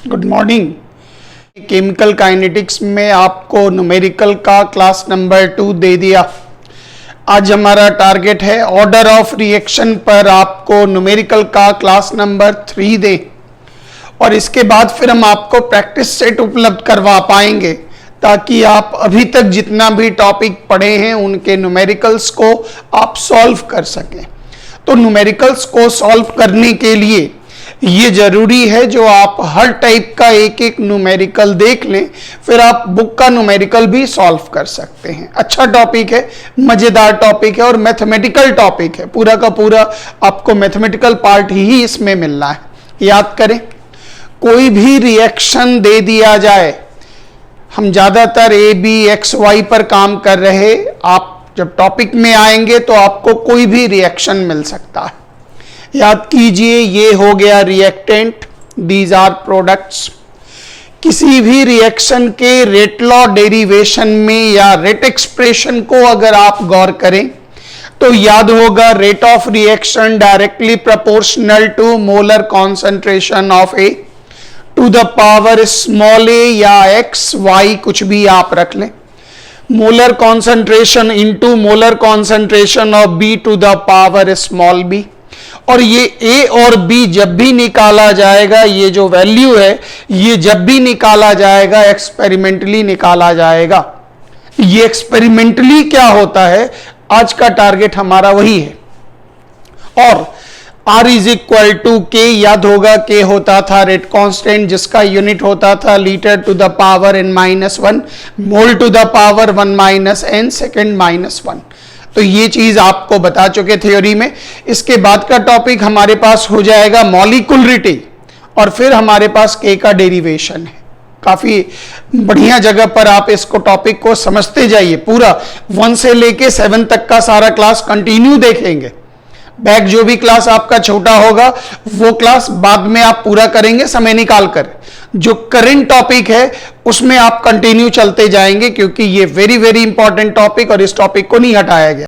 Good morning. Chemical kinetics में आपको numerical का क्लास नंबर 2 दे दिया। आज हमारा टारगेट है ऑर्डर ऑफ रिएक्शन पर आपको न्यूमेरिकल का क्लास नंबर 3 दे, और इसके बाद फिर हम आपको प्रैक्टिस सेट उपलब्ध करवा पाएंगे ताकि आप अभी तक जितना भी टॉपिक पढ़े हैं उनके न्यूमेरिकल्स को आप सॉल्व कर सकें। तो न्यूमेरिकल्स को सॉल्व करने के लिए ये जरूरी है जो आप हर टाइप का एक एक न्यूमेरिकल देख लें, फिर आप बुक का न्यूमेरिकल भी सॉल्व कर सकते हैं। अच्छा टॉपिक है, मजेदार टॉपिक है और मैथमेटिकल टॉपिक है। पूरा का पूरा आपको मैथमेटिकल पार्ट ही इसमें मिलना है। याद करें, कोई भी रिएक्शन दे दिया जाए, हम ज्यादातर ए बी एक्स वाई पर काम कर रहे, आप जब टॉपिक में आएंगे तो आपको कोई भी रिएक्शन मिल सकता है। याद कीजिए, ये हो गया रिएक्टेंट, दीज आर प्रोडक्ट्स। किसी भी रिएक्शन के रेट लॉ डेरिवेशन में या रेट एक्सप्रेशन को अगर आप गौर करें तो याद होगा rate of reaction directly proportional to molar concentration of A to the power small A या एक्स वाई, कुछ भी आप रख लें। Molar concentration into molar concentration of B to the power small B. और ये ए और बी जब भी निकाला जाएगा, ये जो वैल्यू है ये जब भी निकाला जाएगा एक्सपेरिमेंटली निकाला जाएगा। ये एक्सपेरिमेंटली क्या होता है, आज का टारगेट हमारा वही है। और R इज इक्वल टू के, याद होगा के होता था रेट कांस्टेंट जिसका यूनिट होता था litre to the power n-1, mole to the power 1 - n, second -1। तो ये चीज आपको बता चुके थ्योरी में। इसके बाद का टॉपिक हमारे पास हो जाएगा मॉलिक्यूलरिटी, और फिर हमारे पास के का डेरिवेशन है। काफी बढ़िया जगह पर आप इसको टॉपिक को समझते जाइए। पूरा 1 से लेके 7 तक का सारा क्लास कंटिन्यू देखेंगे। बैक जो भी क्लास आपका छोटा होगा वो क्लास बाद में आप पूरा करेंगे समय निकाल कर। जो करंट टॉपिक है उसमें आप कंटिन्यू चलते जाएंगे, क्योंकि ये वेरी वेरी इंपॉर्टेंट टॉपिक और इस टॉपिक को नहीं हटाया गया।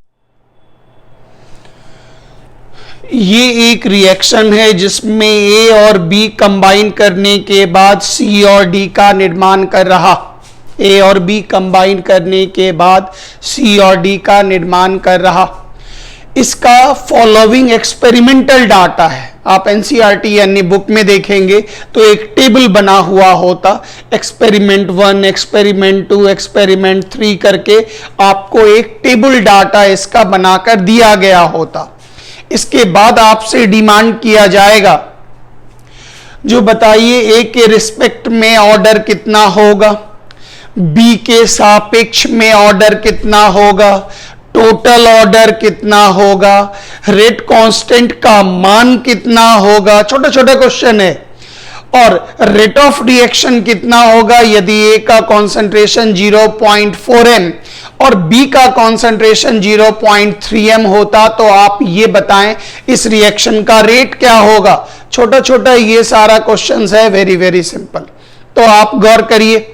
ये एक रिएक्शन है जिसमें ए और बी कंबाइन करने के बाद सी और डी का निर्माण कर रहा। ए और बी कंबाइन करने के बाद सी और डी का निर्माण कर रहा। इसका फॉलोइंग एक्सपेरिमेंटल डाटा है। आप एनसीईआरटी यानी बुक में देखेंगे तो एक टेबल बना हुआ होता, एक्सपेरिमेंट 1, एक्सपेरिमेंट 2, एक्सपेरिमेंट 3 करके आपको एक टेबल डाटा इसका बनाकर दिया गया होता। इसके बाद आपसे डिमांड किया जाएगा जो बताइए ए के रिस्पेक्ट में ऑर्डर कितना होगा, बी के सापेक्ष में ऑर्डर कितना होगा, टोटल ऑर्डर कितना होगा, रेट कांस्टेंट का मान कितना होगा। छोटा छोटा क्वेश्चन है। और रेट ऑफ रिएक्शन कितना होगा यदि ए का कॉन्सेंट्रेशन 0.4 m और बी का कॉन्सेंट्रेशन 0.3 m होता, तो आप ये बताएं इस रिएक्शन का रेट क्या होगा। छोटा छोटा ये सारा क्वेश्चन है, वेरी वेरी सिंपल। तो आप गौर करिए,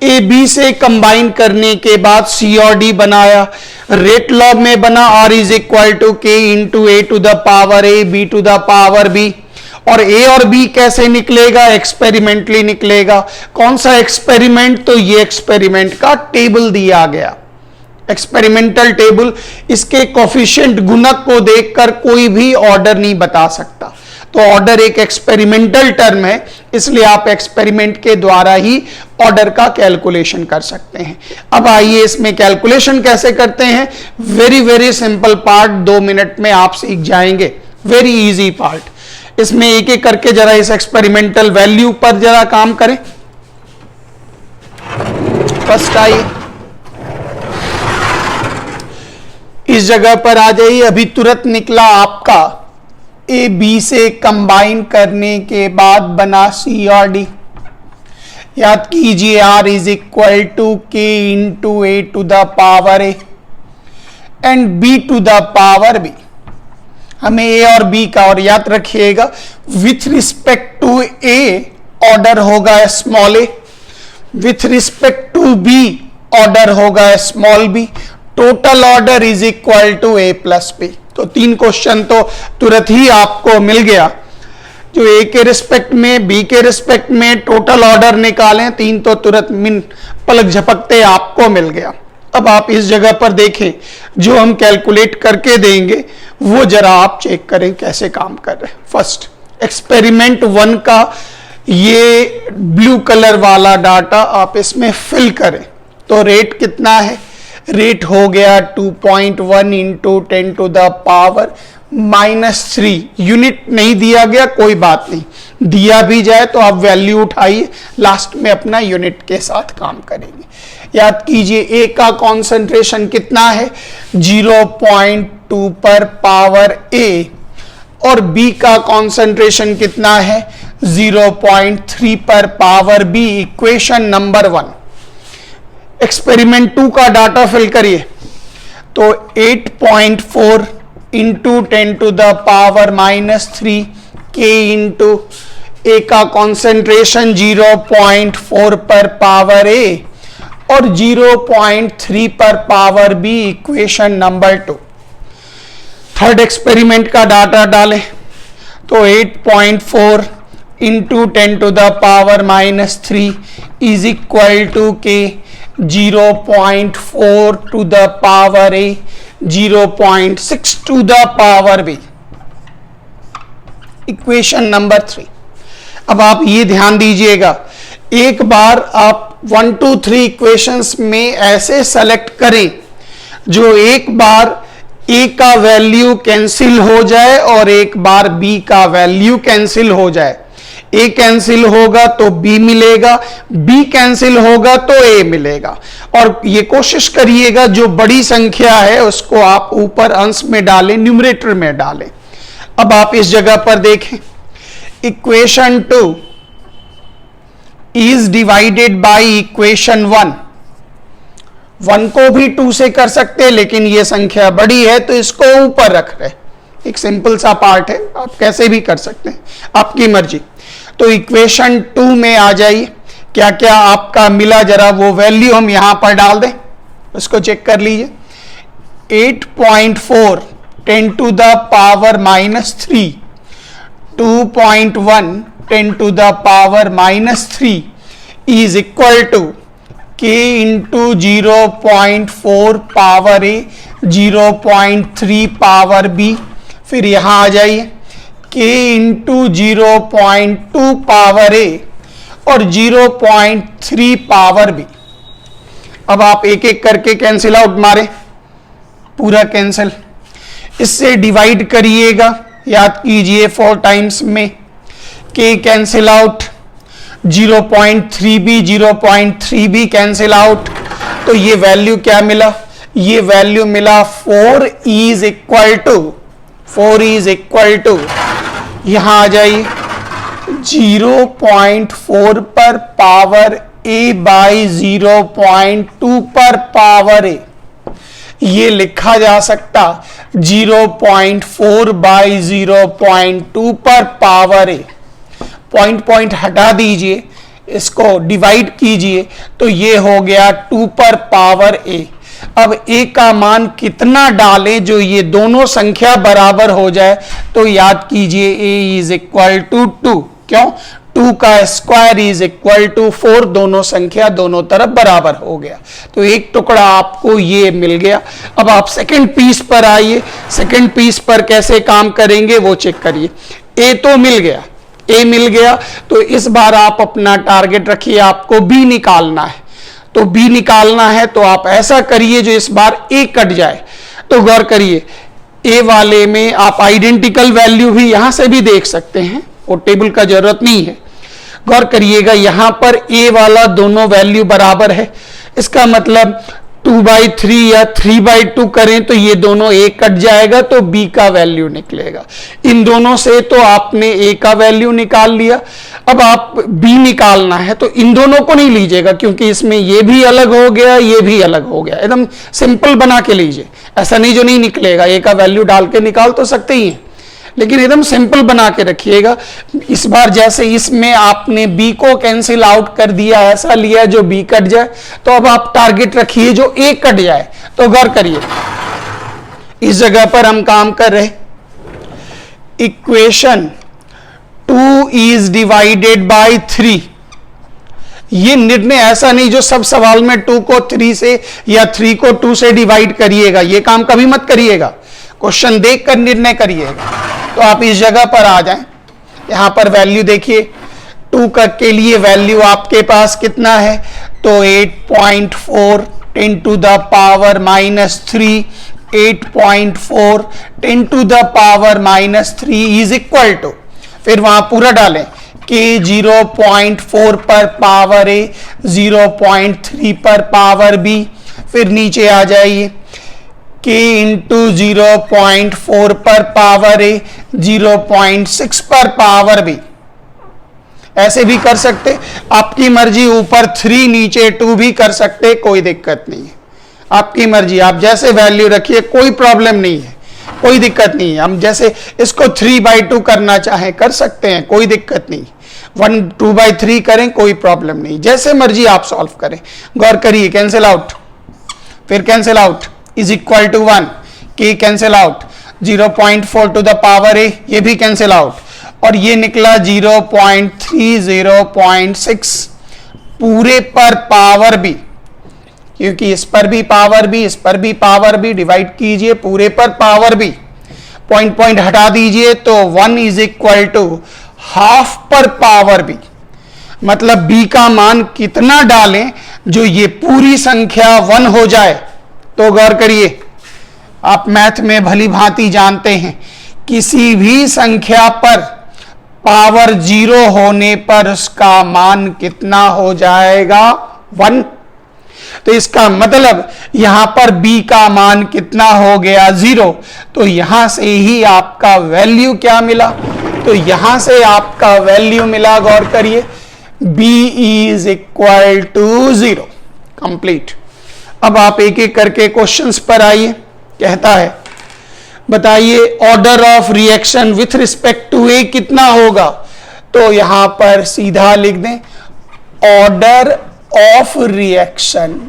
ए बी से कंबाइन करने के बाद सी और डी बनाया, रेट लॉ में बना R इज इक्वल टू के into A to the power A B to the power B. और ए और बी कैसे निकलेगा, एक्सपेरिमेंटली निकलेगा। कौन सा एक्सपेरिमेंट, तो ये एक्सपेरिमेंट का टेबल दिया गया, एक्सपेरिमेंटल टेबल। इसके कोफिशिएंट गुणक को देखकर कोई भी ऑर्डर नहीं बता सकता। तो ऑर्डर एक एक्सपेरिमेंटल टर्म है, इसलिए आप एक्सपेरिमेंट के द्वारा ही ऑर्डर का कैलकुलेशन कर सकते हैं। अब आइए इसमें कैलकुलेशन कैसे करते हैं। Very very simple part, 2 minute में आप सीख जाएंगे। Very easy part. इसमें एक एक करके जरा इस एक्सपेरिमेंटल वैल्यू पर जरा काम करें। फर्स्ट आइए, इस जगह पर आ जाइए। अभी तुरंत निकला आपका ए बी से कंबाइन करने के बाद बना सी और डी। याद कीजिए R इज इक्वल टू के into A to the power A and B to the power B. हमें ए और बी का, और याद रखिएगा with respect to A order होगा small A, with respect to B order होगा small B. Total order is equal to A plus B. तो 3 question तो तुरंत ही आपको मिल गया। जो ए के रिस्पेक्ट में, बी के रिस्पेक्ट में टोटल ऑर्डर निकालें, 3 तो तुरंत पलक झपकते आपको मिल गया। अब आप इस जगह पर देखें, जो हम कैलकुलेट करके देंगे वो जरा आप चेक करें कैसे काम कर रहे हैं। फर्स्ट एक्सपेरिमेंट 1 का ये ब्लू कलर वाला डाटा आप इसमें फिल करें तो रेट कितना है? रेट हो गया 2.1 into 10 to the power -3। Unit नहीं दिया गया, कोई बात नहीं, दिया भी जाए तो आप वैल्यू उठाइए, लास्ट में अपना यूनिट के साथ काम करेंगे। याद कीजिए ए का कॉन्सेंट्रेशन कितना है? 0.2 पर पावर ए, और बी का कॉन्सेंट्रेशन कितना है? 0.3 पर power B. Equation number 1। Experiment 2 का डाटा फिल करिए तो 8.4 इंटू 10 टू द पावर -3 के इंटू ए का कॉन्सेंट्रेशन 0.4 पर पावर ए और 0.3 पर power B. Equation number 2। Third experiment का डाटा डालें तो 8.4 into 10 to the power -3 is equal to k 0.4 to the power A, 0.6 to the power B. Equation number 3। अब आप ये ध्यान दीजिएगा, एक बार आप 1 2 3 इक्वेशंस में ऐसे सेलेक्ट करें जो एक बार ए का वैल्यू कैंसिल हो जाए और एक बार बी का वैल्यू कैंसिल हो जाए। ए कैंसिल होगा तो बी मिलेगा, बी कैंसिल होगा तो ए मिलेगा। और ये कोशिश करिएगा जो बड़ी संख्या है उसको आप ऊपर अंश में डालें, न्यूमरेटर में डालें। अब आप इस जगह पर देखें, equation 2 is divided by equation 1। 1 को भी 2 से कर सकते हैं, लेकिन ये संख्या बड़ी है तो इसको ऊपर रख रहे। एक सिंपल सा पार्ट है, आप कैसे भी कर सकते हैं, आपकी मर्जी। तो इक्वेशन 2 में आ जाइए, क्या क्या आपका मिला, जरा वो वैल्यू हम यहां पर डाल दें, उसको चेक कर लीजिए। 8.4 10 to the power -3, 2.1 10 to the power -3 is equal to k into 0.4 power A, 0.3 power B. फिर यहां आ जाइए, k इंटू 0.2 पावर ए और 0.3 पावर बी। अब आप एक एक करके कैंसिल आउट मारें, पूरा कैंसिल। इससे डिवाइड करिएगा, याद कीजिए 4 टाइम्स में, k कैंसिल आउट, 0.3 भी कैंसिल आउट। तो ये वैल्यू क्या मिला? ये वैल्यू मिला 4 इज इक्वल टू, यहां आ जाइए, 0.4 पर पावर ए बाई 0.2 पर पावर ए। ये लिखा जा सकता 0.4 बाई 0.2 पर पावर ए। पॉइंट हटा दीजिए, इसको डिवाइड कीजिए तो ये हो गया 2 पर पावर ए। अब ए का मान कितना डालें जो ये दोनों संख्या बराबर हो जाए? तो याद कीजिए ए इज इक्वल टू 2। क्यों? 2 का स्क्वायर इज इक्वल टू 4, दोनों संख्या दोनों तरफ बराबर हो गया। तो एक टुकड़ा आपको ये मिल गया। अब आप सेकंड पीस पर आइए, सेकंड पीस पर कैसे काम करेंगे वो चेक करिए। ए तो मिल गया, ए मिल गया, तो इस बार आप अपना टारगेट रखिए, आपको बी निकालना है। तो बी निकालना है तो आप ऐसा करिए जो इस बार ए कट जाए। तो गौर करिए, ए वाले में आप आइडेंटिकल वैल्यू भी यहां से भी देख सकते हैं, वो टेबल का जरूरत नहीं है। गौर करिएगा, यहां पर ए वाला दोनों वैल्यू बराबर है, इसका मतलब 2/3 या 3/2 करें तो ये दोनों ए कट जाएगा तो बी का वैल्यू निकलेगा। इन दोनों से तो आपने ए का वैल्यू निकाल लिया। अब आप बी निकालना है तो इन दोनों को नहीं लीजिएगा, क्योंकि इसमें ये भी अलग हो गया, ये भी अलग हो गया। एकदम सिंपल बना के लीजिए, ऐसा नहीं जो नहीं निकलेगा। ए का वैल्यू डाल के निकाल तो सकते ही हैं, लेकिन एकदम सिंपल बना के रखिएगा। इस बार जैसे इसमें आपने बी को कैंसिल आउट कर दिया, ऐसा लिया जो बी कट जाए, तो अब आप टारगेट रखिए जो ए कट जाए। तो गौर करिए, इस जगह पर हम काम कर रहे, इक्वेशन 2 इज डिवाइडेड बाय 3। ये निर्णय ऐसा नहीं जो सब सवाल में 2 को 3 से या 3 को 2 से डिवाइड करिएगा, ये काम कभी मत करिएगा, क्वेश्चन देखकर निर्णय करिएगा। तो आप इस जगह पर आ जाएं, यहां पर वैल्यू देखिए, 2 के लिए वैल्यू आपके पास कितना है, तो 8.4 10 to the power -3, 8.4 10 to the power -3 is equal to, फिर वहां पूरा डालें कि 0.4 पर पावर ए, 0.3 पर पावर बी, फिर नीचे आ जाइए k इंटू 0.4 पर पावर ए, 0.6 पर पावर बी। ऐसे भी कर सकते, आपकी मर्जी, ऊपर 3 नीचे 2 भी कर सकते, कोई दिक्कत नहीं है, आपकी मर्जी, आप जैसे वैल्यू रखिए, कोई प्रॉब्लम नहीं है, कोई दिक्कत नहीं है। हम जैसे इसको 3/2 करना चाहें कर सकते हैं, कोई दिक्कत नहीं, 2/3 करें, कोई प्रॉब्लम नहीं, जैसे मर्जी आप सॉल्व करें। गौर करिए, कैंसिल आउट, फिर cancel out is equal to 1, K cancel out, 0.4 to the power A, ये भी कैंसिल आउट, और ये निकला 0.3, 0.6 पूरे पर पावर बी, क्योंकि इस पर भी पावर बी, इस पर भी पावर बी, डिवाइड कीजिए पूरे पर पावर बी, पॉइंट हटा दीजिए तो 1 इज इक्वल टू हाफ पर पावर बी। मतलब b का मान कितना डालें जो ये पूरी संख्या 1 हो जाए। तो गौर करिए, आप मैथ में भली भांति जानते हैं, किसी भी संख्या पर पावर 0 होने पर उसका मान कितना हो जाएगा, 1। तो इसका मतलब यहां पर b का मान कितना हो गया, 0। तो यहां से ही आपका वैल्यू क्या मिला, तो यहां से आपका वैल्यू मिला, गौर करिए, b is equal to 0। Complete. अब आप एक एक करके क्वेश्चंस पर आइए। कहता है बताइए order of reaction with respect to A कितना होगा। तो यहां पर सीधा लिख दें order of reaction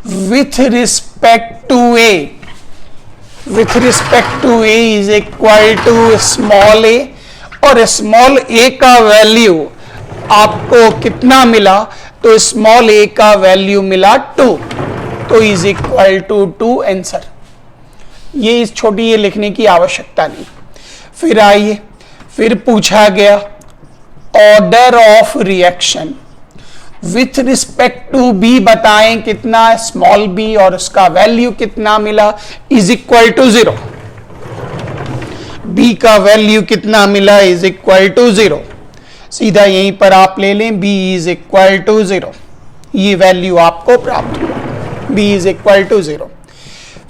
with respect to A, with respect to A is equal to small A, और स्मॉल ए का वैल्यू आपको कितना मिला, तो स्मॉल ए का वैल्यू मिला 2, तो इज इक्वल टू 2 आंसर। ये इस छोटी ये लिखने की आवश्यकता नहीं। फिर आइए, फिर पूछा गया order of reaction with respect to B बताएं कितना, स्मॉल बी, और उसका वैल्यू कितना मिला, इज इक्वल टू 0। बी का वैल्यू कितना मिला, इज इक्वल टू 0। सीधा यहीं पर आप ले लें b इज इक्वल टू 0, ये वैल्यू आपको प्राप्त हुआ, b इज इक्वल टू 0।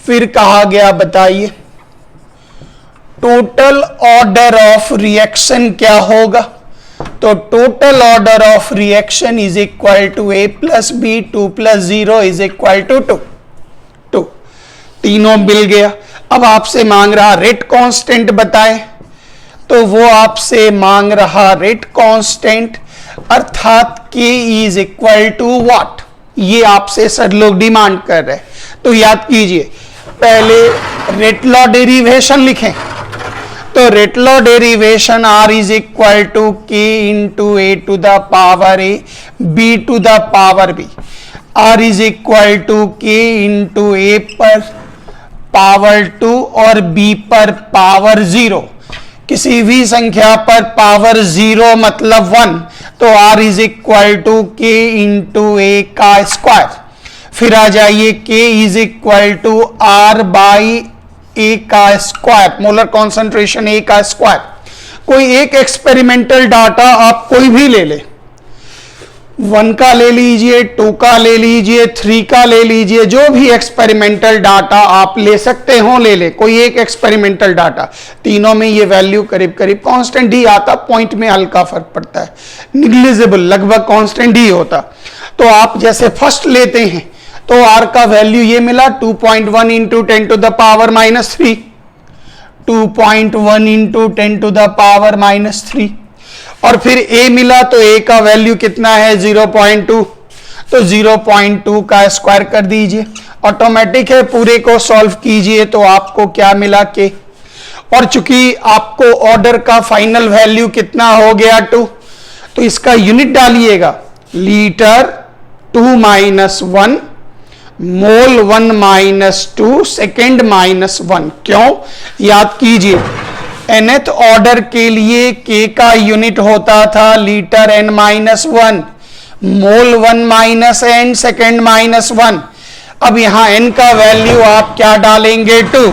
फिर कहा गया बताइए टोटल ऑर्डर ऑफ रिएक्शन क्या होगा। तो total order of reaction is equal to a plus B, 2 plus 0 is equal to 2। तीनों मिल गया। अब आपसे मांग रहा रेट कांस्टेंट बताएं, तो वो आपसे मांग रहा रेट कांस्टेंट, अर्थात k is equal to what, ये आपसे सर लोग डिमांड कर रहे हैं। तो याद कीजिए, पहले रेट लॉ डेरिवेशन लिखें, तो rate law derivation r is equal to k into A to the power A, B to the power B. r is equal to k into ए पर पावर 2 और b पर पावर 0। किसी भी संख्या पर power 0 मतलब 1, तो r is equal to k into A का स्क्वायर। फिर आ जाइए k is equal to r by A का स्क्वायर, मोलर कॉन्सेंट्रेशन ए का स्क्वायर। कोई एक एक्सपेरिमेंटल डाटा आप कोई भी ले ले, 1 का ले लीजिए, 2 का ले लीजिए, 3 का ले लीजिए, जो भी एक्सपेरिमेंटल डाटा आप ले सकते हो ले ले, कोई एक एक्सपेरिमेंटल डाटा, तीनों में ये वैल्यू करीब करीब कांस्टेंट ही आता, पॉइंट में हल्का फर्क पड़ता है, निग्लिजिबल, लगभग कांस्टेंट ही होता। तो आप जैसे फर्स्ट लेते हैं तो r का वैल्यू ये मिला 2.1 into 10 to the power -3, 2.1 into 10 to the power -3। और फिर a मिला, तो a का वैल्यू कितना है 0.2, तो 0.2 का स्क्वायर कर दीजिए, ऑटोमेटिक है, पूरे को सॉल्व कीजिए तो आपको क्या मिला k। और चूंकि आपको ऑर्डर का फाइनल वैल्यू कितना हो गया 2, तो इसका यूनिट डालिएगा लीटर 2 माइनस 1, मोल 1 माइनस 2, सेकेंड माइनस 1। क्यों? याद कीजिए nth ऑर्डर के लिए k का यूनिट होता था लीटर n माइनस 1, मोल 1 माइनस n, सेकेंड माइनस 1। अब यहां n का वैल्यू आप क्या डालेंगे 2,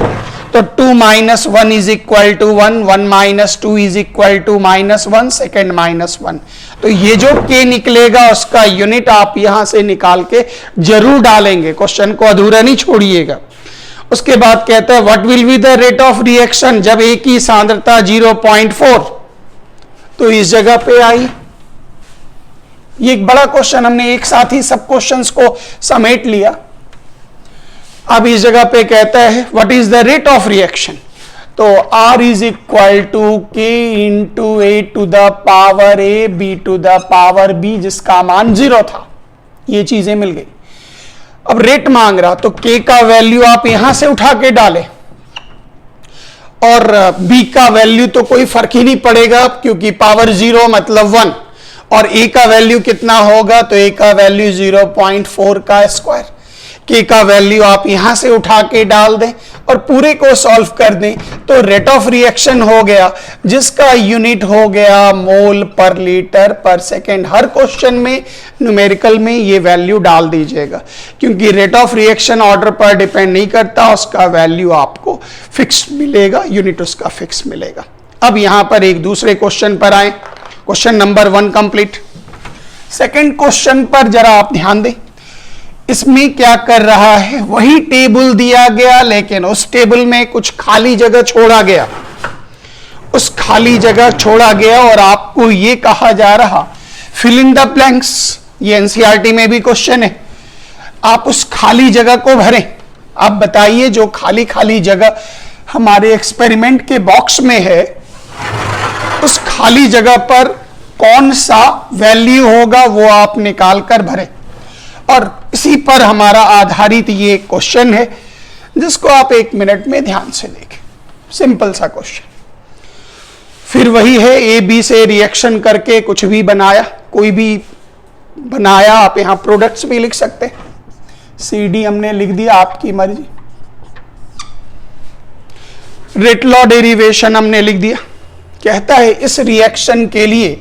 तो 2 minus 1 is equal to 1, 1 minus 2 is equal to minus 1, second minus 1। तो ये जो k निकलेगा उसका यूनिट आप यहां से निकाल के जरूर डालेंगे, क्वेश्चन को अधूरा नहीं छोड़िएगा। उसके बाद कहता है what will be the rate of reaction जब A की सांद्रता 0.4, तो इस जगह पे आई। ये एक बड़ा क्वेश्चन, हमने एक साथ ही सब क्वेश्चंस को समेट लिया। अब इस जगह पे कहता है what is the rate of reaction, तो R is equal to K into A to the power A B to the power B, जिसका मान 0 था। ये चीजें मिल गई। अब रेट मांग रहा, तो K का वैल्यू आप यहां से उठा के डालें और B का वैल्यू तो कोई फर्क ही नहीं पड़ेगा क्योंकि पावर 0 मतलब 1, और A का वैल्यू कितना होगा, तो A का वैल्यू 0.4 का स्क्वायर। K का वैल्यू आप यहां से उठा के डाल दें और पूरे को सॉल्व कर दें, तो रेट ऑफ रिएक्शन हो गया जिसका यूनिट हो गया मोल पर लीटर पर सेकेंड। हर क्वेश्चन में न्यूमेरिकल में ये वैल्यू डाल दीजिएगा क्योंकि रेट ऑफ रिएक्शन ऑर्डर पर डिपेंड नहीं करता, उसका वैल्यू आपको फिक्स मिलेगा, यूनिट उसका फिक्स मिलेगा। अब यहां पर एक दूसरे क्वेश्चन पर आए, question number 1 complete. Second question पर जरा आप ध्यान दें, इसमें क्या कर रहा है, वही टेबल दिया गया लेकिन उस टेबल में कुछ खाली जगह छोड़ा गया, उस खाली जगह छोड़ा गया और आपको ये कहा जा रहा फिल इन द ब्लैंक्स। ये एनसीईआरटी में भी क्वेश्चन है, आप उस खाली जगह को भरें। आप बताइए जो खाली खाली जगह हमारे एक्सपेरिमेंट के बॉक्स में है, उस खाली जगह पर कौन सा वैल्यू होगा वो आप निकाल कर भरें। और इसी पर हमारा आधारित ये क्वेश्चन है जिसको आप 1 मिनट में ध्यान से देखें। सिंपल सा क्वेश्चन, फिर वही है A B से रिएक्शन करके कुछ भी बनाया, कोई भी बनाया, आप यहां प्रोडक्ट्स भी लिख सकते हैं, CD हमने लिख दिया, आपकी मर्जी। रेट लॉ डेरिवेशन हमने लिख दिया। कहता है इस रिएक्शन के लिए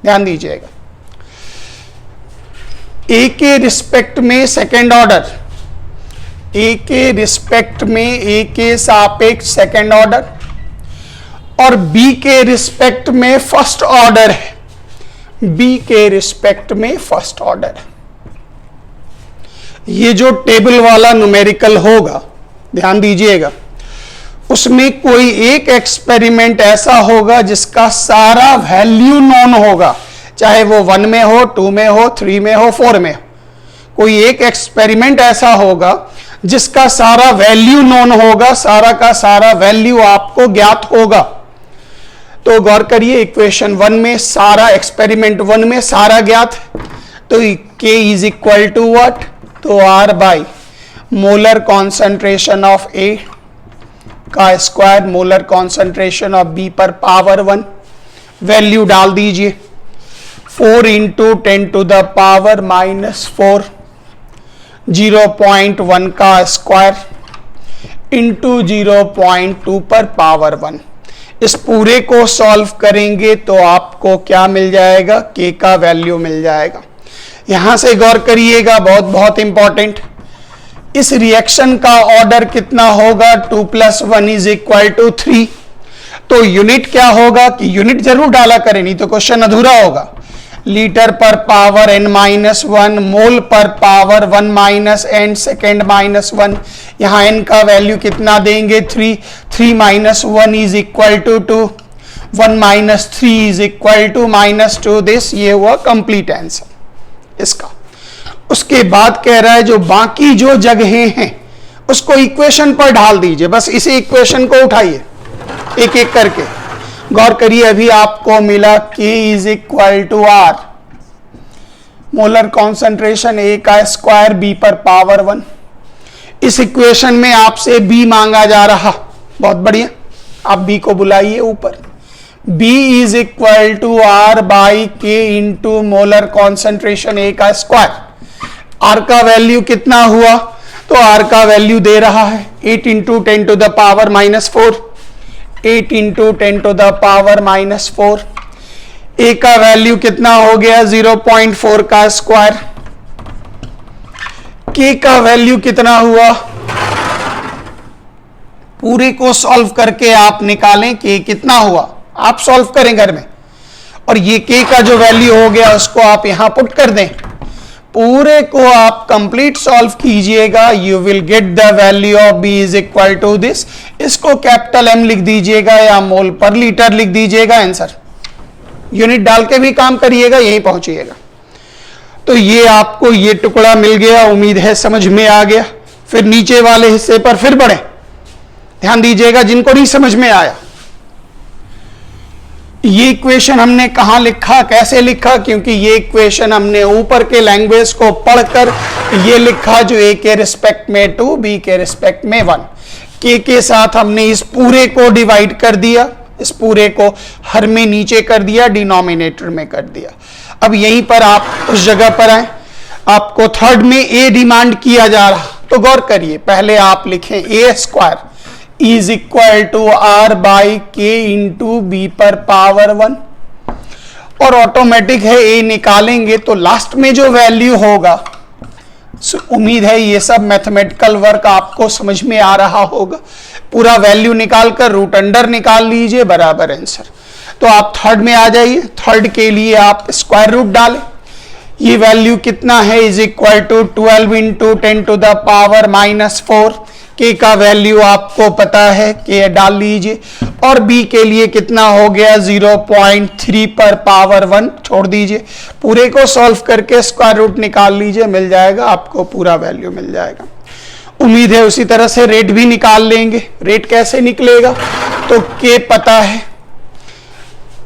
ध्यान दीजिएगा, A के रिस्पेक्ट में सेकेंड ऑर्डर, A के रिस्पेक्ट में A के सापेक्ष सेकेंड ऑर्डर और B के रिस्पेक्ट में फर्स्ट ऑर्डर है, B के रिस्पेक्ट में फर्स्ट ऑर्डर है। ये जो टेबल वाला न्यूमेरिकल होगा, ध्यान दीजिएगा, उसमें कोई एक एक्सपेरिमेंट ऐसा होगा जिसका सारा वैल्यू नोन होगा, चाहे वो 1 में हो, 2 में हो, 3 में हो, 4 में हो। कोई एक एक्सपेरिमेंट ऐसा होगा जिसका सारा वैल्यू नोन होगा, सारा का सारा वैल्यू आपको ज्ञात होगा। तो गौर करिए, इक्वेशन 1 में सारा, एक्सपेरिमेंट 1 में सारा ज्ञात है, तो K is equal to what, तो R by molar concentration of A का square molar concentration of B पर पावर 1। वैल्यू डाल दीजिए, 4 इंटू 10 टू द पावर -4, 0.1 का स्क्वायर इंटू 0.2 पर पावर 1। इस पूरे को सॉल्व करेंगे तो आपको क्या मिल जाएगा, K का वैल्यू मिल जाएगा। यहां से गौर करिएगा, बहुत बहुत इंपॉर्टेंट, इस रिएक्शन का ऑर्डर कितना होगा, 2 + 1 इज इक्वल टू 3। तो यूनिट क्या होगा कि यूनिट जरूर डाला करें, नहीं तो क्वेश्चन अधूरा होगा। लीटर पर पावर n-1, मोल पर पावर 1 - n, सेकेंड -1। यहां n का वैल्यू कितना देंगे, 3, 3 - 1 is equal to 2, 1 - 3 is equal to -2। This, ये हुआ कंप्लीट आंसर इसका। उसके बाद कह रहा है जो बाकी जो जगहें हैं उसको इक्वेशन पर ढाल दीजिए, बस इसी इक्वेशन को उठाइए एक एक करके। गौर करिए, अभी आपको मिला K is equal to R, molar concentration A का स्क्वायर B पर पावर 1। इस इक्वेशन में आपसे B मांगा जा रहा, बहुत बढ़िया। आप बी को बुलाइए ऊपर, B is equal to R by k into molar concentration A का स्क्वायर। R का वैल्यू कितना हुआ, तो R का वैल्यू दे रहा है 8 into 10 to the power -4, 8 into 10 to the power -4। A का वैल्यू कितना हो गया 0.4 का स्क्वायर। K का वैल्यू कितना हुआ, पूरे को सॉल्व करके आप निकालें K कितना हुआ, आप सॉल्व करें घर में, और ये K का जो वैल्यू हो गया उसको आप यहां पुट कर दें, पूरे को आप कंप्लीट सॉल्व कीजिएगा, you will get the value of B is equal to this. इसको कैपिटल M लिख दीजिएगा या मोल पर लीटर लिख दीजिएगा, आंसर यूनिट डाल के भी काम करिएगा, यहीं पहुंचिएगा। तो ये आपको ये टुकड़ा मिल गया, उम्मीद है समझ में आ गया। फिर नीचे वाले हिस्से पर फिर बढ़े, ध्यान दीजिएगा जिनको नहीं समझ में आया। ये इक्वेशन हमने कहां लिखा, कैसे लिखा, क्योंकि ये इक्वेशन हमने ऊपर के लैंग्वेज को पढ़कर ये लिखा जो A के रिस्पेक्ट में 2, B के रिस्पेक्ट में 1। K के साथ हमने इस पूरे को डिवाइड कर दिया, इस पूरे को हर में नीचे कर दिया, डिनोमिनेटर में कर दिया। अब यहीं पर आप उस जगह पर आए, आपको थर्ड में A डिमांड किया जा रहा, तो गौर करिए, पहले आप लिखें A square is equal to R by k into B पर पावर 1, और ऑटोमेटिक है A निकालेंगे तो लास्ट में जो वैल्यू होगा, उम्मीद है ये सब मैथमेटिकल वर्क आपको समझ में आ रहा होगा। पूरा वैल्यू निकालकर रूट अंडर निकाल लीजिए, बराबर आंसर। तो आप थर्ड में आ जाइए, थर्ड के लिए आप स्क्वायर रूट डालें, ये वैल्यू कितना है is equal to 12 into 10 to the power -4। K का वैल्यू आपको पता है, के डाल लीजिए, और बी के लिए कितना हो गया 0.3 पर पावर 1 छोड़ दीजिए, पूरे को सॉल्व करके स्क्वायर रूट निकाल लीजिए, मिल जाएगा आपको, पूरा वैल्यू मिल जाएगा। उम्मीद है उसी तरह से रेट भी निकाल लेंगे। रेट कैसे निकलेगा, तो के पता है,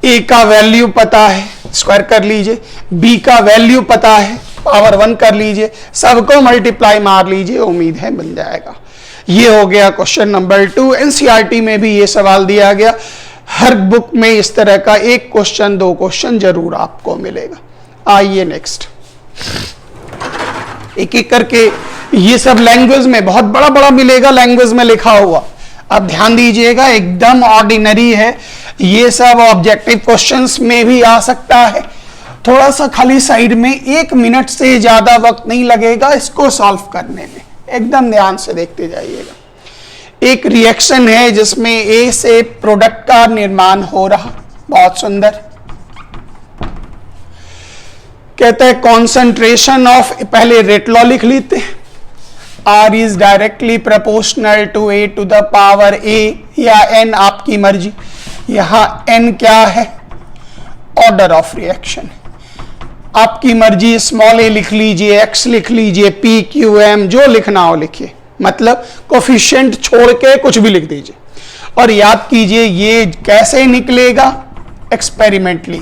ए का वैल्यू पता है, स्क्वायर कर लीजिए, बी का वैल्यू पता है, पावर 1 कर लीजिए, सबको मल्टीप्लाई मार लीजिए, उम्मीद है बन जाएगा। ये हो गया क्वेश्चन नंबर 2। एनसीईआरटी में भी ये सवाल दिया गया, हर बुक में इस तरह का एक क्वेश्चन 2 क्वेश्चन जरूर आपको मिलेगा। आइए नेक्स्ट, एक एक करके ये सब लैंग्वेज में बहुत बड़ा बड़ा मिलेगा, लैंग्वेज में लिखा हुआ। अब ध्यान दीजिएगा, एकदम ऑर्डिनरी है, ये सब ऑब्जेक्टिव क्वेश्चंस में भी आ सकता है। थोड़ा सा खाली साइड में 1 मिनट से ज्यादा वक्त नहीं लगेगा इसको सॉल्व करने में, एकदम ध्यान से देखते जाइएगा। एक रिएक्शन है जिसमें ए से प्रोडक्ट का निर्माण हो रहा, बहुत सुंदर। कहते हैं कॉन्सेंट्रेशन ऑफ, पहले रेट लॉ लिख लेते हैं, R is directly proportional to A to the power A या N, आपकी मर्जी। यहां N क्या है, ऑर्डर ऑफ रिएक्शन, आपकी मर्जी, स्मॉल a लिख लीजिए, x लिख लीजिए, p q m जो लिखना हो लिखिए, मतलब कोफिशिएंट छोड़ के कुछ भी लिख दीजिए। और याद कीजिए ये कैसे निकलेगा, एक्सपेरिमेंटली।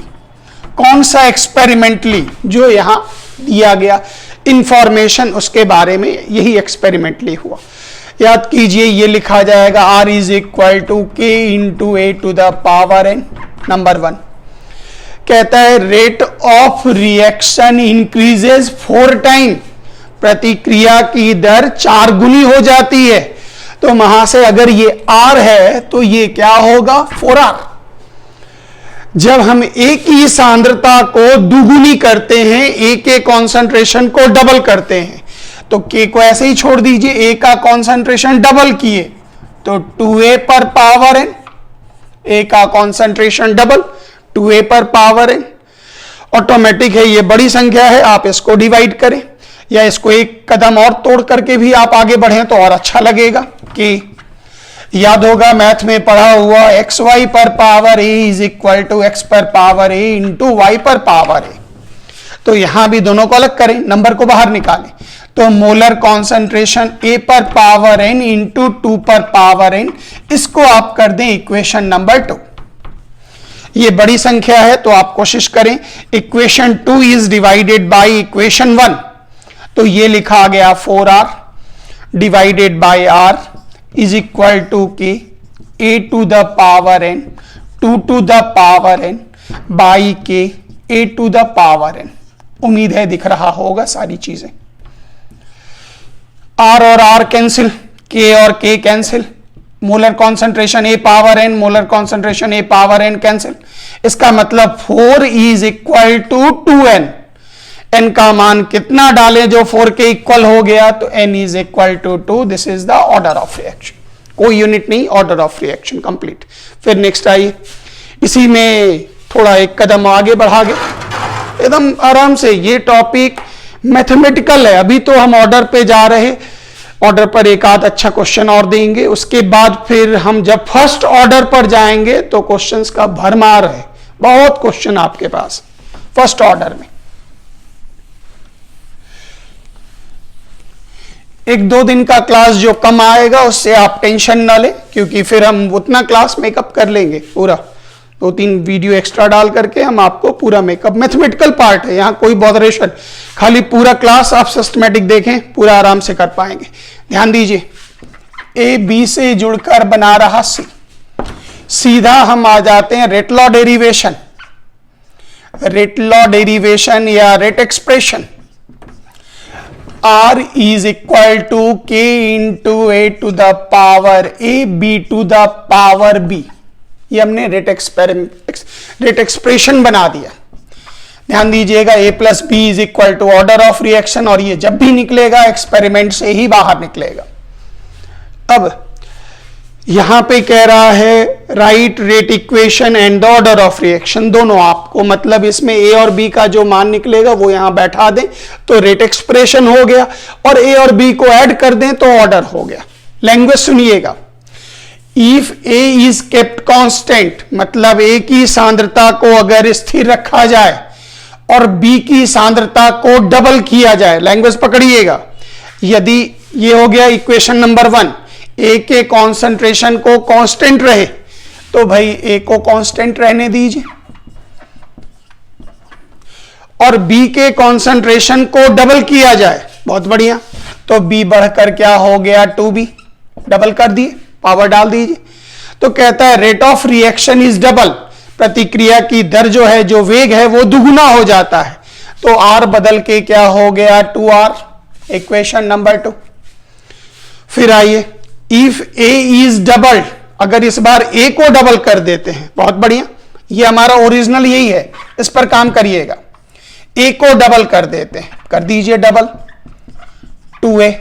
कौन सा एक्सपेरिमेंटली, जो यहां दिया गया इंफॉर्मेशन उसके बारे में, यही एक्सपेरिमेंटली हुआ। याद कीजिए ये लिखा जाएगा R इज इक्वल टू के into A to the power n। Number 1 कहता है rate of reaction increases 4 time, प्रतिक्रिया की दर 4 गुनी हो जाती है। तो वहां से अगर ये R है तो ये क्या होगा 4R। जब हम A की सांद्रता को दुगुनी करते हैं, A के कॉन्सेंट्रेशन को डबल करते हैं, तो K को ऐसे ही छोड़ दीजिए, A का कॉन्सेंट्रेशन डबल किए तो 2A पर पावर n, A का कॉन्सेंट्रेशन डबल 2A पर पावर n। ऑटोमेटिक है, ये बड़ी संख्या है, आप इसको डिवाइड करें या इसको एक कदम और तोड़ करके भी आप आगे बढ़ें तो और अच्छा लगेगा। कि याद होगा मैथ में पढ़ा हुआ xy पर power a is equal to x पर पावर a इंटू y पर पावर a। तो यहां भी दोनों को अलग करें, नंबर को बाहर निकालें, तो मोलर कॉन्सेंट्रेशन a पर पावर n इंटू 2 पर पावर n, इसको आप कर दें इक्वेशन नंबर 2। ये बड़ी संख्या है तो आप कोशिश करें, equation 2 is divided by equation 1, तो ये लिखा गया 4R divided by R is equal to k a to the power n 2 to the power n by k a to the power n। उम्मीद है दिख रहा होगा सारी चीजें। r और r कैंसिल, k और k cancel, molar concentration a power n, molar concentration a power n cancel. इसका मतलब 4 is equal to 2n। n का मान कितना डालें जो 4 के इक्वल हो गया, तो n is equal to 2। This is the order of reaction, कोई यूनिट नहीं, ऑर्डर ऑफ रिएक्शन कंप्लीट। फिर नेक्स्ट आइए, इसी में थोड़ा एक कदम आगे बढ़ा गए एकदम आराम से। ये टॉपिक मैथमेटिकल है, अभी तो हम ऑर्डर पे जा रहे, ऑर्डर पर एक आध अच्छा क्वेश्चन और देंगे, उसके बाद फिर हम जब फर्स्ट ऑर्डर पर जाएंगे तो क्वेश्चंस का भरमार है, बहुत क्वेश्चन आपके पास फर्स्ट ऑर्डर में। एक दो दिन का क्लास जो कम आएगा उससे आप टेंशन ना लें, क्योंकि फिर हम उतना क्लास मेकअप कर लेंगे पूरा। 2-3 वीडियो एक्स्ट्रा डाल करके हम आपको पूरा मेकअप, मैथमेटिकल पार्ट है, यहां कोई बॉदरेशन, खाली पूरा क्लास आप सिस्टमेटिक देखें, पूरा आराम से कर पाएंगे। ध्यान दीजिए, ए बी से जुड़कर बना रहा सी, सीधा हम आ जाते हैं rate law derivation. Rate law derivation या rate expression, R is equal to K into A to the power A B to the power B। ये हमने रेट एक्सप्रेशन बना दिया। ध्यान दीजिएगा, A plus B is equal to order of reaction, और ये जब भी निकलेगा एक्सपेरिमेंट से ही बाहर निकलेगा। अब यहां पे कह रहा है right rate equation and the order of reaction, दोनों आपको, मतलब इसमें ए और बी का जो मान निकलेगा वो यहां बैठा दें तो रेट एक्सप्रेशन हो गया, और ए और बी को ऐड कर दें तो ऑर्डर हो गया। लैंग्वेज सुनिएगा, if A is kept constant, मतलब ए की सांद्रता को अगर स्थिर रखा जाए और बी की सांद्रता को डबल किया जाए, लैंग्वेज पकड़िएगा। यदि ये हो गया इक्वेशन नंबर 1, ए के कॉन्सेंट्रेशन को कांस्टेंट रहे तो भाई ए को कांस्टेंट रहने दीजिए, और बी के कॉन्सेंट्रेशन को डबल किया जाए, बहुत बढ़िया, तो बी बढ़कर क्या हो गया 2b, डबल कर दिए, पावर डाल दीजिए। तो कहता है rate of reaction is double, प्रतिक्रिया की दर जो है, जो वेग है वो दुगुना हो जाता है, तो r बदल के क्या हो गया 2r, इक्वेशन नंबर 2। फिर आइए, इफ a इज डबल, अगर इस बार a को डबल कर देते हैं, बहुत बढ़िया, ये हमारा ओरिजिनल यही है, इस पर काम करिएगा। a को डबल कर देते हैं, कर दीजिए डबल, 2a,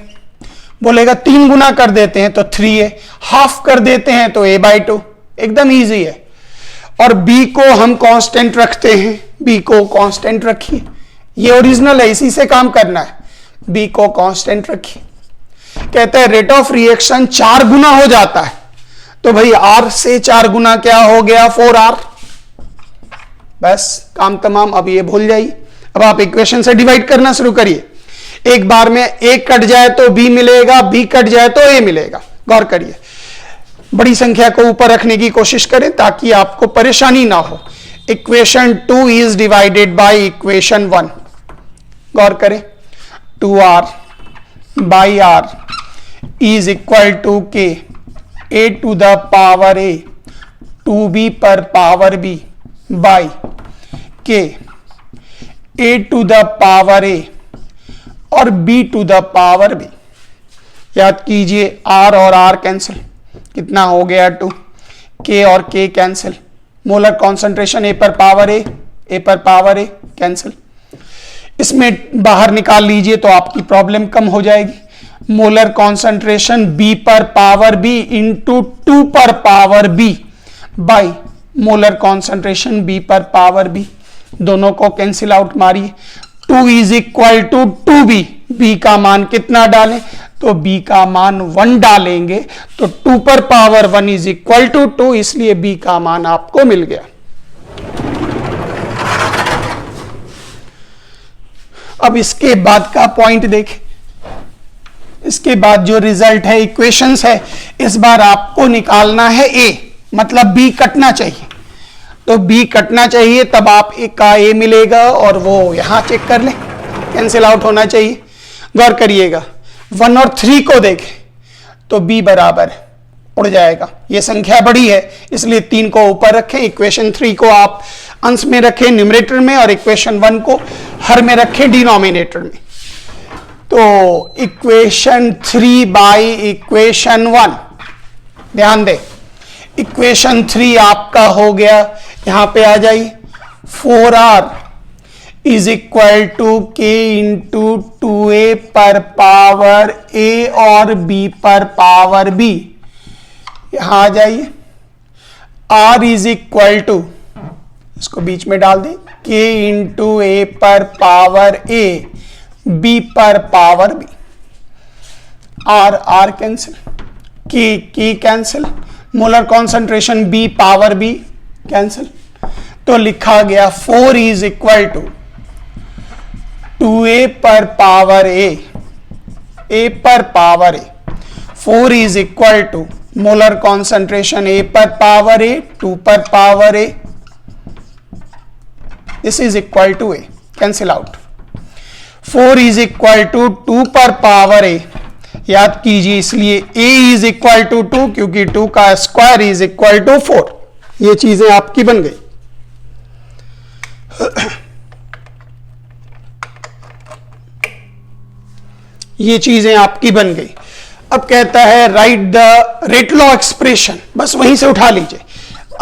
बोलेगा 3 गुना कर देते हैं तो 3a, हाफ कर देते हैं तो a/2, एकदम इजी है। और b को हम कांस्टेंट रखते हैं, b को कांस्टेंट रखिए, ये ओरिजिनल है, इसी से काम करना है, b को कांस्टेंट रखिए। कहते हैं रेट ऑफ रिएक्शन 4 गुना हो जाता है, तो भाई r से 4 गुना क्या हो गया 4r, बस काम तमाम। अब ये भूल जाइए, अब आप इक्वेशन से डिवाइड करना शुरू करिए। एक बार में a कट जाए तो b मिलेगा, b कट जाए तो a मिलेगा। गौर करिए, बड़ी संख्या को ऊपर रखने की कोशिश करें ताकि आपको परेशानी ना हो। Equation 2 is divided by equation 1, गौर करें, 2r by r is equal to k a to the power a 2b पर power b by k a to the power a और b to the power b। याद कीजिए, r और r cancel, कितना हो गया 2, k और k cancel, molar concentration a पर पावर a पर पावर a कैंसिल। इसमें बाहर निकाल लीजिए तो आपकी प्रॉब्लम कम हो जाएगी। मोलर कॉन्सेंट्रेशन b पर पावर b इंटू 2 पर power b by molar concentration b पर पावर b, दोनों को कैंसिल आउट मारिए। 2 is equal to 2b, b का मान कितना डालें, तो b का मान 1 डालेंगे, तो 2 पर पावर 1 इज इक्वल टू 2, इसलिए b का मान आपको मिल गया। अब इसके बाद का पॉइंट देखें, इसके बाद जो रिजल्ट है, इक्वेशंस है, इस बार आपको निकालना है a, मतलब b कटना चाहिए, तो b कटना चाहिए, तब आप एक का a मिलेगा और वो यहां चेक कर लें, कैंसिल आउट होना चाहिए। गौर करिएगा, 1 और 3 को देखें तो b बराबर उड़ जाएगा। ये संख्या बड़ी है इसलिए 3 को ऊपर रखें, इक्वेशन 3 को आप अंश में रखें न्यूमरेटर में, और इक्वेशन 1 को हर में रखें डिनोमिनेटर में। तो इक्वेशन 3 बाई इक्वेशन 1, ध्यान दें इक्वेशन 3 आपका हो गया, यहां पे आ जाइए 4r इज इक्वल टू के इंटू 2a पर पावर a और b पर पावर b। यहां आ जाइए r इज इक्वल टू, इसको बीच में डाल दें, k इंटू a पर पावर a, b पर power b। r cancel, k cancel, molar concentration b power b cancel. तो लिखा गया 4 इज इक्वल टू 2a पर पावर a पर power a। 4 is equal to molar concentration a पर power a, 2 पर power a, this is equal to a, cancel out. 4 is equal to 2 पर power a, याद कीजिए इसलिए a इज इक्वल टू 2 क्योंकि 2 का स्क्वायर इज इक्वल टू 4। ये चीजें आपकी बन गई। ये चीजें आपकी बन गई। अब कहता है write the rate law expression, बस वहीं से उठा लीजिए।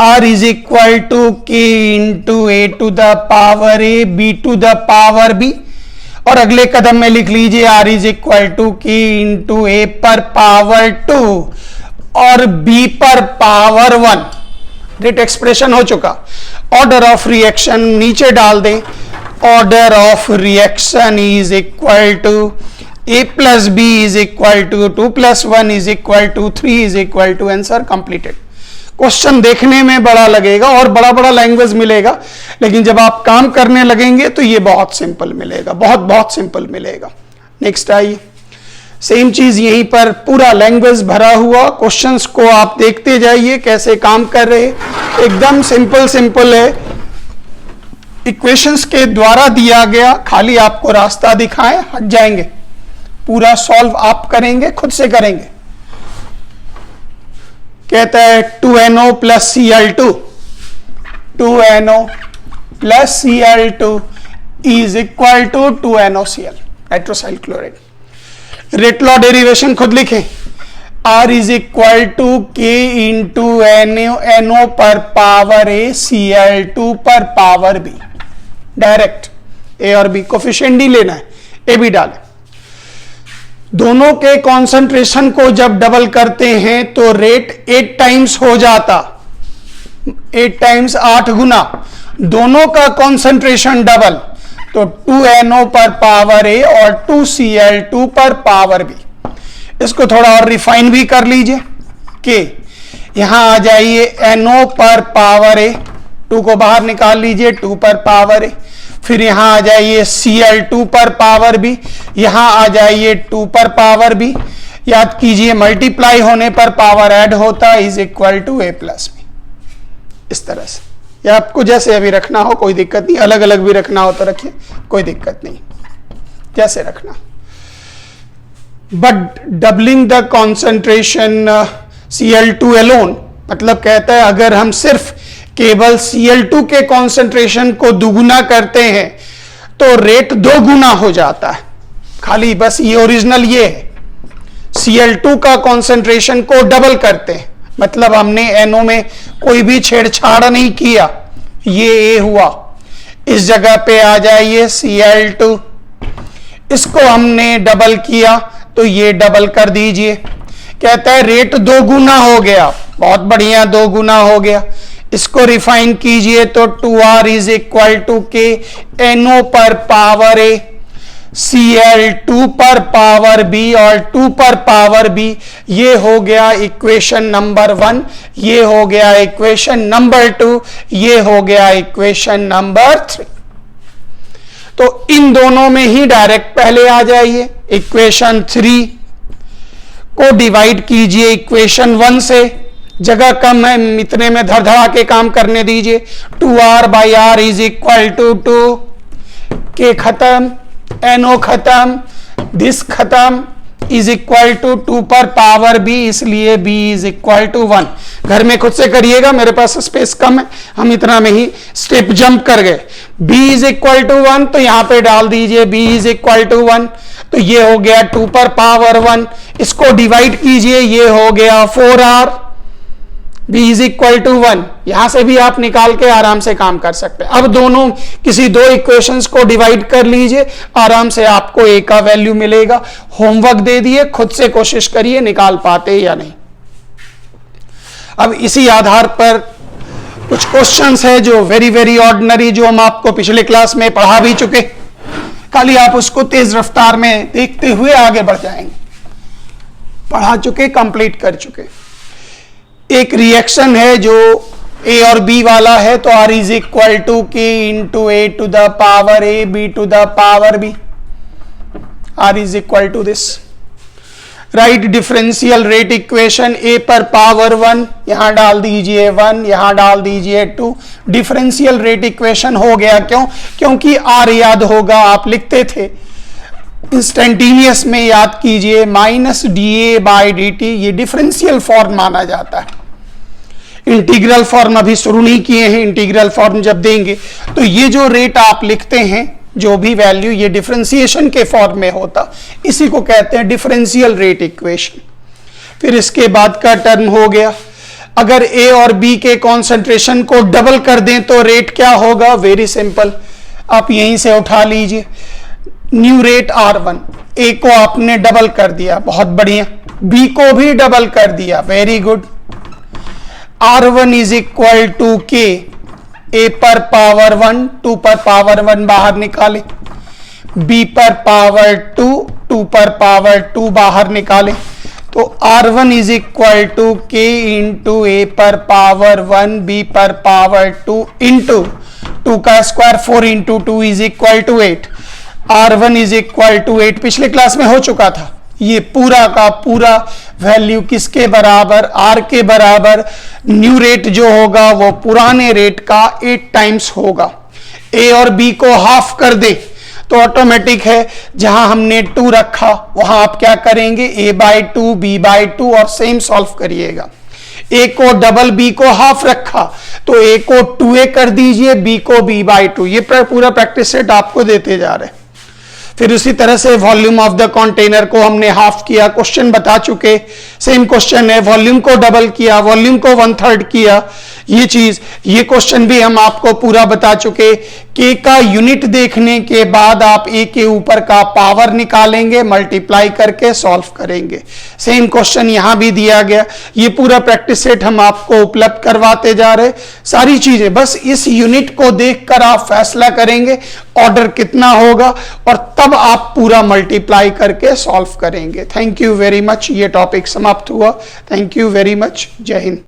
r इज इक्वल टू के into A to the power A, B to the power B, और अगले कदम में लिख लीजिए r इज इक्वल टू के इंटू ए पर पावर 2 और b पर पावर 1। रेट एक्सप्रेशन हो चुका। ऑर्डर ऑफ रिएक्शन नीचे डाल दें, order of reaction is equal to a plus b is equal to 2 plus 1 is equal to 3 is equal to, answer completed. Question देखने में बड़ा लगेगा और बड़ा बड़ा लैंग्वेज मिलेगा, लेकिन जब आप काम करने लगेंगे तो ये बहुत सिंपल मिलेगा, बहुत बहुत सिंपल मिलेगा। नेक्स्ट आइए, सेम चीज यहीं पर पूरा लैंग्वेज भरा हुआ, क्वेश्चंस को आप देखते जाइए कैसे काम कर रहे, एकदम सिंपल सिंपल है। इक्वेशंस के द्वारा दिया गया, खाली आपको रास्ता दिखाएं, हट जाएंगे। पूरा सॉल्व आप करेंगे, खुद से करेंगे। कहता है 2NO plus Cl2, 2NO plus Cl2 is equal to 2NOCl, nitrosyl chloride. Rate law derivation खुद लिखें, R इज इक्वल टू के इंटू NO पर पावर A, Cl2 पर पावर B। डायरेक्ट A और B कोफिशिएंट ही लेना है, A भी डालें। दोनों के कॉन्सेंट्रेशन को जब डबल करते हैं तो रेट 8 टाइम्स हो जाता, 8 टाइम्स 8 गुना, दोनों का कॉन्सेंट्रेशन डबल, तो 2NO पर पावर A और 2Cl2 पर पावर B। इसको थोड़ा और रिफाइन भी कर लीजिए कि यहां आ जाइए NO पर पावर A, 2 को बाहर निकाल लीजिए, 2 पर पावर A, फिर यहां आ जाइए Cl2 पर पावर B, यहां आ जाइए 2 पर पावर B। याद कीजिए मल्टीप्लाई होने पर पावर ऐड होता is equal to A plus B। इस तरह से, या आपको जैसे अभी रखना हो कोई दिक्कत नहीं, अलग अलग भी रखना हो तो रखिए, कोई दिक्कत नहीं, जैसे रखना। But doubling the concentration Cl2 alone, मतलब कहता है अगर हम सिर्फ केवल Cl2 के कॉन्सेंट्रेशन को दुगुना करते हैं तो रेट 2 गुना हो जाता है। खाली बस ये ओरिजिनल ये है, Cl2 का कॉन्सेंट्रेशन को डबल करते हैं, मतलब हमने NO में कोई भी छेड़छाड़ नहीं किया, ये A हुआ। इस जगह पे आ जाइए Cl2, इसको हमने डबल किया तो ये डबल कर दीजिए। कहता है रेट 2 गुना हो गया, बहुत बढ़िया, 2 गुना हो गया। इसको रिफाइन कीजिए तो 2R इज इक्वल टू के NO पर पावर A, Cl2 पर पावर B और 2 पर पावर B। ये हो गया इक्वेशन नंबर 1, ये हो गया इक्वेशन नंबर 2, ये हो गया इक्वेशन नंबर 3। तो इन दोनों में ही डायरेक्ट पहले आ जाइए, इक्वेशन 3 को डिवाइड कीजिए इक्वेशन 1 से, जगह कम है इतने में धड़धड़ा के काम करने दीजिए। 2R by R is equal to 2, के खत्म, NO खत्म, दिस खत्म, इज इक्वल टू 2 पर पावर b, इसलिए b इज इक्वल टू 1। घर में खुद से करिएगा, मेरे पास स्पेस कम है, हम इतना में ही स्टेप जंप कर गए। b इज इक्वल टू 1 तो यहां पे डाल दीजिए b इज इक्वल टू 1, तो ये हो गया 2 पर पावर 1। इसको डिवाइड कीजिए, ये हो गया 4r, b is equal to 1। यहां से भी आप निकाल के आराम से काम कर सकते हैं। अब दोनों किसी दो इक्वेशंस को डिवाइड कर लीजिए, आराम से आपको a का वैल्यू मिलेगा। होमवर्क दे दिए, खुद से कोशिश करिए निकाल पाते या नहीं। अब इसी आधार पर कुछ क्वेश्चंस है जो वेरी वेरी ऑर्डिनरी, जो हम आपको पिछले क्लास में पढ़ा भी चुके, खाली आप उसको तेज रफ्तार में देखते हुए आगे बढ़ जाएंगे। पढ़ा चुके, कंप्लीट कर चुके। एक रिएक्शन है जो a और b वाला है, तो r is equal to k into a to the power a b to the power b, r is equal to this. Write differential rate equation, a पर पावर 1, यहां डाल दीजिए 1, यहां डाल दीजिए 2। डिफरेंशियल रेट इक्वेशन हो गया, क्यों? क्योंकि r याद होगा, आप लिखते थे इंस्टेंटेनियस में, याद कीजिए माइनस da बाई dt, ये डिफरेंशियल फॉर्म माना जाता है। इंटीग्रल फॉर्म अभी शुरू नहीं किए हैं, इंटीग्रल फॉर्म जब देंगे तो ये जो रेट आप लिखते हैं, जो भी वैल्यू, ये डिफरेंशिएशन के फॉर्म में होता, इसी को कहते हैं डिफरेंशियल रेट इक्वेशन। फिर इसके बाद का टर्म हो गया, अगर a और b के कॉन्सेंट्रेशन को डबल कर दें तो रेट क्या होगा? वेरी सिंपल, आप यहीं से उठा लीजिए, न्यू रेट r1। a को आपने डबल कर दिया, बहुत बढ़िया, b को भी डबल कर दिया, very good. r1 is equal to k, a पर पावर 1, 2 पर पावर 1 बाहर निकाले, b पर पावर 2, 2 पर पावर 2 बाहर निकाले, तो r1 is equal to k into a पर पावर 1, b पर पावर 2 इंटू 2 का square 4 into 2 is equal to 8। r1 is equal to 8 पिछले क्लास में हो चुका था। ये पूरा का पूरा वैल्यू किसके बराबर? r के बराबर। न्यू रेट जो होगा वो पुराने रेट का 8 टाइम्स होगा। a और b को हाफ कर दे तो ऑटोमेटिक है, जहां हमने 2 रखा वहां आप क्या करेंगे? a बाई 2, b बाई 2 और सेम सॉल्व करिएगा। a को डबल b को हाफ रखा तो a को 2a कर दीजिए, b को b बाई 2। ये पूरा प्रैक्टिस सेट आपको देते जा रहे हैं। फिर उसी तरह से वॉल्यूम ऑफ द कंटेनर को हमने हाफ किया, क्वेश्चन बता चुके, सेम क्वेश्चन है, वॉल्यूम को डबल किया, वॉल्यूम को 1/3 किया, ये चीज, ये क्वेश्चन भी हम आपको पूरा बता चुके। के का यूनिट देखने के बाद आप ए के ऊपर का पावर निकालेंगे, मल्टीप्लाई करके सॉल्व करेंगे। सेम क्वेश्चन यहां भी दिया गया। ये पूरा प्रैक्टिस सेट हम आपको उपलब्ध करवाते जा रहे, सारी चीजें, बस इस यूनिट को देखकर आप फैसला करेंगे ऑर्डर कितना होगा और तब आप पूरा मल्टीप्लाई करके सॉल्व करेंगे। Thank you very much. ये टॉपिक समाप्त हुआ। Thank you very much. जय हिंद।